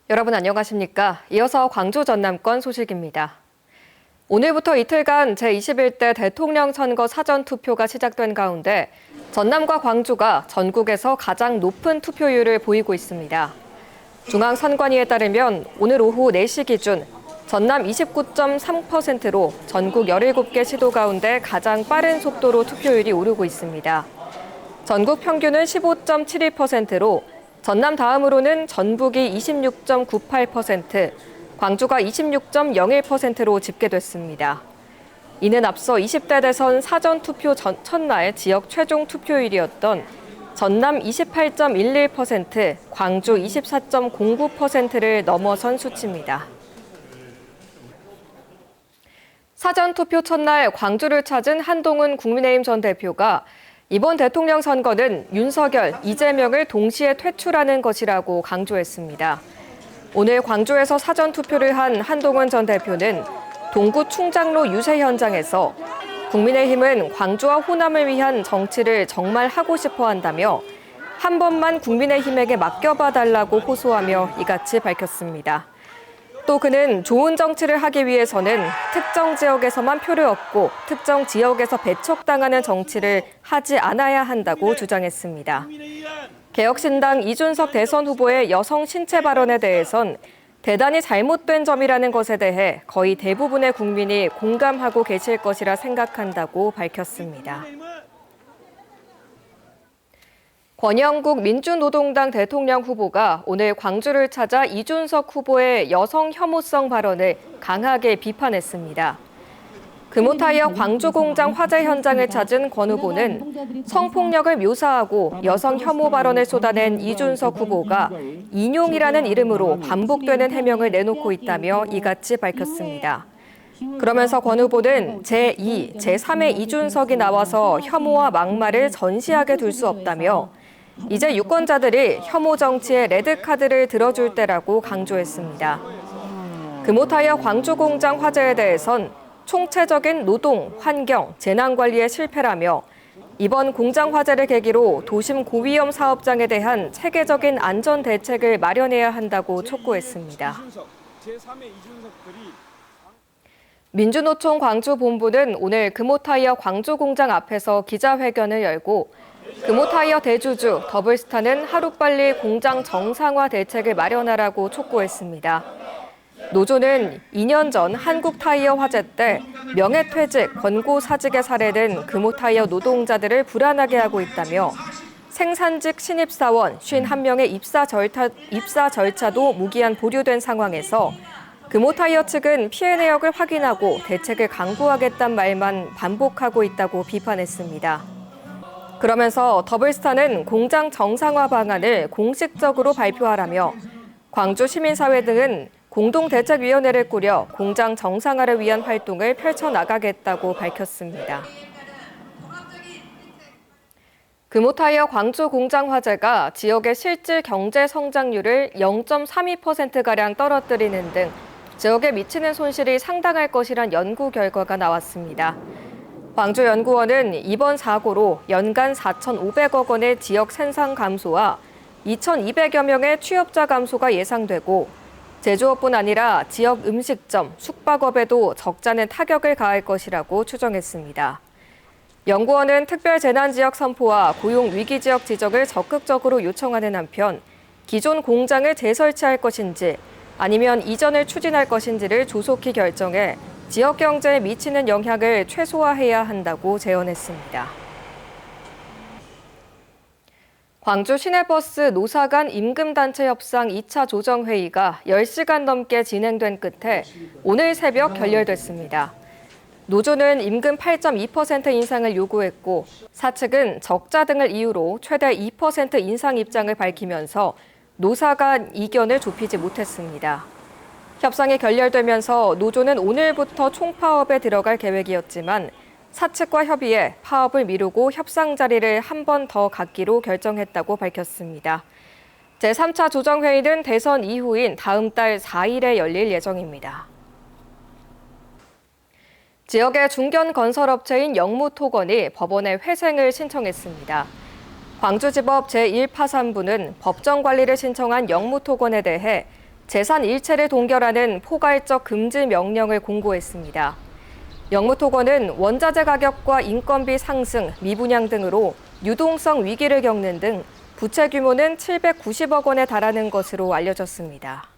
여러분 안녕하십니까? 이어서 광주 전남권 소식입니다. 오늘부터 이틀간 제21대 대통령 선거 사전투표가 시작된 가운데 전남과 광주가 전국에서 가장 높은 투표율을 보이고 있습니다. 중앙선관위에 따르면 오늘 오후 4시 기준 전남 29.3%로 전국 17개 시도 가운데 가장 빠른 속도로 투표율이 오르고 있습니다. 전국 평균은 15.72%로 전남 다음으로는 전북이 26.98%, 광주가 26.01%로 집계됐습니다. 이는 앞서 20대 대선 사전투표 첫날 지역 최종 투표율이었던 전남 28.11%, 광주 24.09%를 넘어선 수치입니다. 사전투표 첫날 광주를 찾은 한동훈 국민의힘 전 대표가 이번 대통령 선거는 윤석열, 이재명을 동시에 퇴출하는 것이라고 강조했습니다. 오늘 광주에서 사전투표를 한 한동훈 전 대표는 동구 충장로 유세 현장에서 국민의힘은 광주와 호남을 위한 정치를 정말 하고 싶어 한다며 한 번만 국민의힘에게 맡겨봐 달라고 호소하며 이같이 밝혔습니다. 또 그는 좋은 정치를 하기 위해서는 특정 지역에서만 표를 얻고 특정 지역에서 배척당하는 정치를 하지 않아야 한다고 주장했습니다. 개혁신당 이준석 대선 후보의 여성 신체 발언에 대해선 대단히 잘못된 점이라는 것에 대해 거의 대부분의 국민이 공감하고 계실 것이라 생각한다고 밝혔습니다. 권영국 민주노동당 대통령 후보가 오늘 광주를 찾아 이준석 후보의 여성 혐오성 발언을 강하게 비판했습니다. 금호타이어 광주 공장 화재 현장을 찾은 권 후보는 성폭력을 묘사하고 여성 혐오 발언을 쏟아낸 이준석 후보가 인용이라는 이름으로 반복되는 해명을 내놓고 있다며 이같이 밝혔습니다. 그러면서 권 후보는 제2, 제3의 이준석이 나와서 혐오와 막말을 전시하게 둘 수 없다며 이제 유권자들이 혐오 정치의 레드카드를 들어줄 때라고 강조했습니다. 금호타이어 광주 공장 화재에 대해선 총체적인 노동, 환경, 재난관리의 실패라며 이번 공장 화재를 계기로 도심 고위험 사업장에 대한 체계적인 안전 대책을 마련해야 한다고 촉구했습니다. 민주노총 광주본부는 오늘 금호타이어 광주 공장 앞에서 기자회견을 열고 금호타이어 대주주 더블스타는 하루빨리 공장 정상화 대책을 마련하라고 촉구했습니다. 노조는 2년 전 한국타이어 화재 때 명예퇴직, 권고사직에 살해된 금호타이어 노동자들을 불안하게 하고 있다며 생산직 신입사원 51명의 입사 절차도 무기한 보류된 상황에서 금호타이어 측은 피해 내역을 확인하고 대책을 강구하겠다는 말만 반복하고 있다고 비판했습니다. 그러면서 더블스타는 공장 정상화 방안을 공식적으로 발표하라며 광주 시민사회 등은 공동대책위원회를 꾸려 공장 정상화를 위한 활동을 펼쳐나가겠다고 밝혔습니다. 금호타이어 광주 공장 화재가 지역의 실질 경제 성장률을 0.32%가량 떨어뜨리는 등 지역에 미치는 손실이 상당할 것이란 연구 결과가 나왔습니다. 광주연구원은 이번 사고로 연간 4,500억 원의 지역 생산 감소와 2,200여 명의 취업자 감소가 예상되고 제조업뿐 아니라 지역 음식점, 숙박업에도 적잖은 타격을 가할 것이라고 추정했습니다. 연구원은 특별재난지역 선포와 고용위기지역 지정을 적극적으로 요청하는 한편 기존 공장을 재설치할 것인지 아니면 이전을 추진할 것인지를 조속히 결정해 지역 경제에 미치는 영향을 최소화해야 한다고 제언했습니다. 광주 시내버스 노사 간 임금단체 협상 2차 조정회의가 10시간 넘게 진행된 끝에 오늘 새벽 결렬됐습니다. 노조는 임금 8.2% 인상을 요구했고 사측은 적자 등을 이유로 최대 2% 인상 입장을 밝히면서 노사 간 이견을 좁히지 못했습니다. 협상이 결렬되면서 노조는 오늘부터 총파업에 들어갈 계획이었지만 사측과 협의해 파업을 미루고 협상 자리를 한 번 더 갖기로 결정했다고 밝혔습니다. 제3차 조정회의는 대선 이후인 다음 달 4일에 열릴 예정입니다. 지역의 중견 건설업체인 영무토건이 법원에 회생을 신청했습니다. 광주지법 제1파산부는 법정 관리를 신청한 영무토건에 대해 재산 일체를 동결하는 포괄적 금지 명령을 공고했습니다. 영무토건은 원자재 가격과 인건비 상승, 미분양 등으로 유동성 위기를 겪는 등 부채 규모는 790억 원에 달하는 것으로 알려졌습니다.